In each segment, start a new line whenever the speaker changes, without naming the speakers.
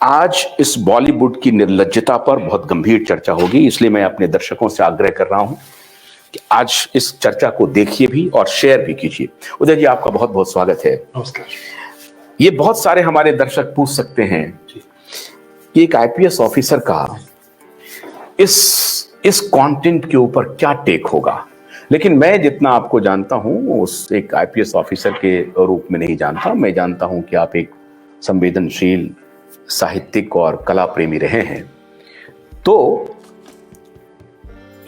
आज इस बॉलीवुड की निर्लज्जता पर बहुत गंभीर चर्चा होगी, इसलिए मैं अपने दर्शकों से आग्रह कर रहा हूं कि आज इस चर्चा को देखिए भी और शेयर भी कीजिए। उदय जी, आपका बहुत बहुत स्वागत है।
नमस्कार।
ये बहुत सारे हमारे दर्शक पूछ सकते हैं कि एक आईपीएस ऑफिसर का इस कंटेंट के ऊपर क्या टेक होगा, लेकिन मैं जितना आपको जानता हूं उस एक आईपीएस ऑफिसर के रूप में नहीं जानता। मैं जानता हूं कि आप एक संवेदनशील साहित्यिक और कला प्रेमी रहे हैं। तो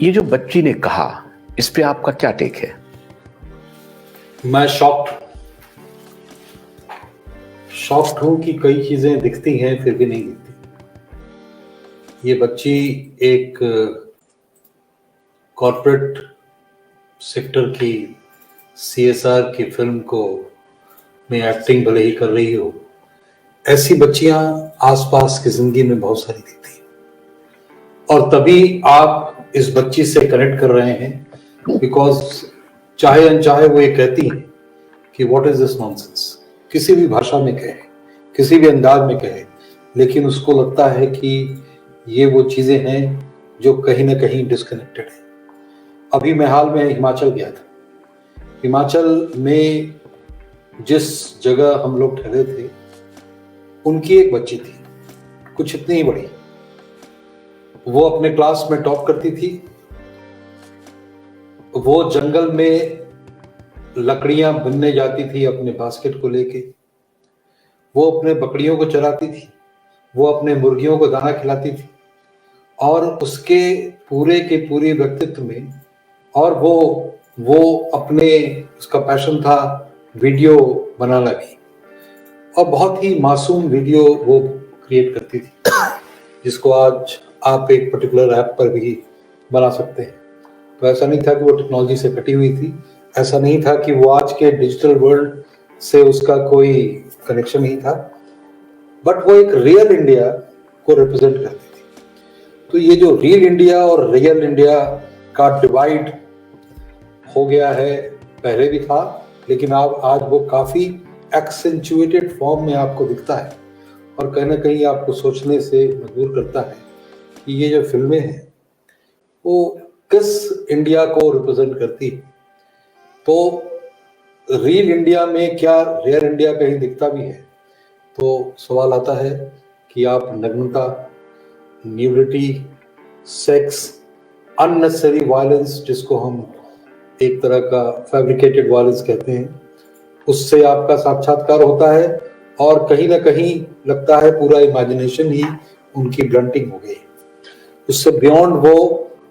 ये जो बच्ची ने कहा, इस पे आपका क्या टेक है?
मैं शॉक्ड हूं कि कई चीजें दिखती हैं फिर भी नहीं दिखती। ये बच्ची एक कॉर्पोरेट सेक्टर की सीएसआर की फिल्म को में एक्टिंग भले ही कर रही हो, ऐसी बच्चियां आसपास की जिंदगी में बहुत सारी दिखती हैं। और तभी आप इस बच्ची से कनेक्ट कर रहे हैं बिकॉज चाहे अनचाहे वो ये कहती हैं कि व्हाट इज दिस नॉनसेंस। किसी भी भाषा में कहे, किसी भी अंदाज में कहे, लेकिन उसको लगता है कि ये वो चीजें हैं जो कहीं ना कहीं डिस्कनेक्टेड है। अभी मैं हाल में हिमाचल गया था। हिमाचल में जिस जगह हम लोग ठहरे थे, उनकी एक बच्ची थी, कुछ इतनी ही बड़ी। वो अपने क्लास में टॉप करती थी। वो जंगल में लकड़ियां बुनने जाती थी अपने बास्केट को लेके। वो अपने बकरियों को चराती थी, वो अपने मुर्गियों को दाना खिलाती थी। और उसके पूरे के पूरे व्यक्तित्व में, और वो अपने, उसका पैशन था वीडियो बनाना भी, और बहुत ही मासूम वीडियो वो क्रिएट करती थी, जिसको आज आप एक पर्टिकुलर ऐप पर भी बना सकते हैं। तो ऐसा नहीं था कि वो टेक्नोलॉजी से कटी हुई थी, ऐसा नहीं था कि वो आज के डिजिटल वर्ल्ड से उसका कोई कनेक्शन नहीं था, बट वो एक रियल इंडिया को रिप्रेजेंट करती थी। तो ये जो रियल इंडिया और रियल इंडिया का डिवाइड हो गया है, पहले भी था, लेकिन आज वो काफी एक्सेंचुएटेड फॉर्म में आपको दिखता है और कहीं ना कहीं आपको सोचने से मजबूर करता है कि ये जो फिल्में हैं वो किस इंडिया को रिप्रेजेंट करती है। तो रियल इंडिया में क्या रियल इंडिया कहीं दिखता भी है? तो सवाल आता है कि आप नग्नता, न्यूडिटी, सेक्स, अननेसेसरी वायलेंस, जिसको हम एक तरह का फैब्रिकेटेड वायलेंस कहते हैं, उससे आपका साक्षात्कार होता है और कहीं ना कहीं लगता है पूरा इमेजिनेशन ही उनकी ब्लंटिंग हो गई। उससे बियॉन्ड वो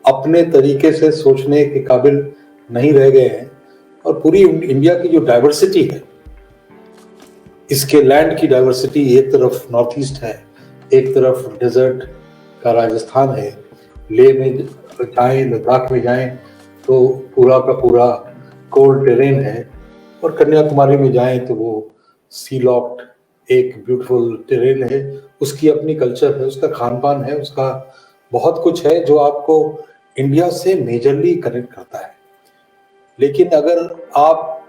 अपने तरीके से सोचने के काबिल नहीं रह गए हैं। और पूरी इंडिया की जो डाइवर्सिटी है, इसके लैंड की डाइवर्सिटी, एक तरफ नॉर्थ ईस्ट है, एक तरफ डेजर्ट का राजस्थान है, लेह में जाएं, लद्दाख में जाएं तो पूरा का पूरा कोल्ड टेरेन है, और कन्याकुमारी में जाएं तो वो सी लॉक्ड एक ब्यूटीफुल टेरेन है। उसकी अपनी कल्चर है, उसका खान पान है, उसका बहुत कुछ है जो आपको इंडिया से मेजरली कनेक्ट करता है। लेकिन अगर आप,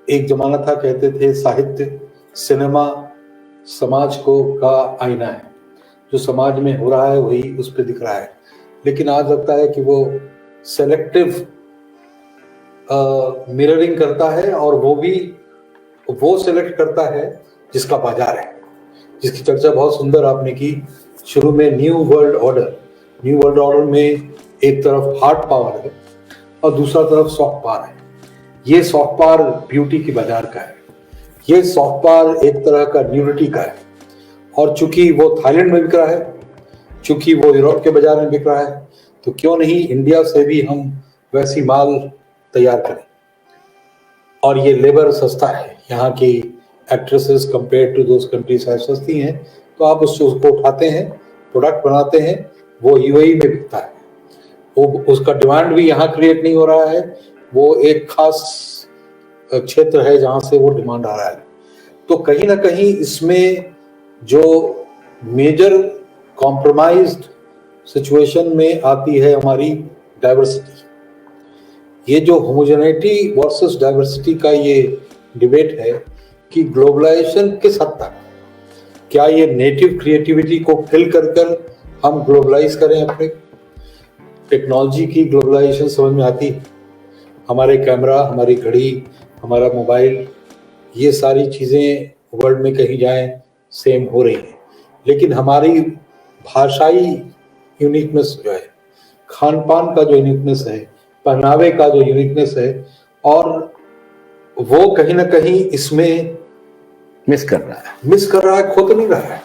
एक जमाना था कहते थे साहित्य, सिनेमा समाज को का आईना है, जो समाज में हो रहा है वही उस पर दिख रहा है। लेकिन आज लगता है कि वो सेलेक्टिव मिररिंग करता है, और वो सेलेक्ट करता है जिसका बाजार है, जिसकी चर्चा बहुत सुंदर आपने की शुरू में। न्यू वर्ल्ड ऑर्डर में एक तरफ हार्ड पावर है और दूसरा तरफ सॉफ्ट पावर है। ये सॉफ्ट पावर ब्यूटी की बाजार का है, ये सॉफ्ट पावर एक तरह का न्यूडिटी का है। और चूंकि वो थाईलैंड में बिक रहा है, चूंकि वो यूरोप के बाजार में बिक रहा है, तो क्यों नहीं इंडिया से भी हम वैसी माल तैयार करें। और ये लेबर सस्ता है, यहाँ की actresses compare to those countries सस्ती हैं, तो आप उसको उठाते हैं, प्रोडक्ट बनाते हैं, वो यूएई में बिकता है। वो उसका डिमांड भी यहाँ क्रिएट नहीं हो रहा है, वो एक खास क्षेत्र है जहाँ से वो डिमांड आ रहा है। तो कहीं ना कहीं इसमें जो मेजर कॉम्प्रोमाइज्ड सिचुएशन में आती है हमारी डाइवर्सिटी। ये जो होमोजेनिटी वर्सेस डाइवर्सिटी का ये डिबेट है कि ग्लोबलाइजेशन किस हद तक, क्या ये नेटिव क्रिएटिविटी को किल कर कर हम ग्लोबलाइज करें? अपने टेक्नोलॉजी की ग्लोबलाइजेशन समझ में आती है। हमारे कैमरा, हमारी घड़ी, हमारा मोबाइल, ये सारी चीज़ें वर्ल्ड में कहीं जाएं सेम हो रही हैं, लेकिन हमारी भाषाई यूनिकनेस जो है, खान पान का जो यूनिकनेस है, पहनावे का जो यूनिकनेस है, और वो कहीं ना कहीं इसमें
मिस कर रहा है।
खो तो नहीं रहा है।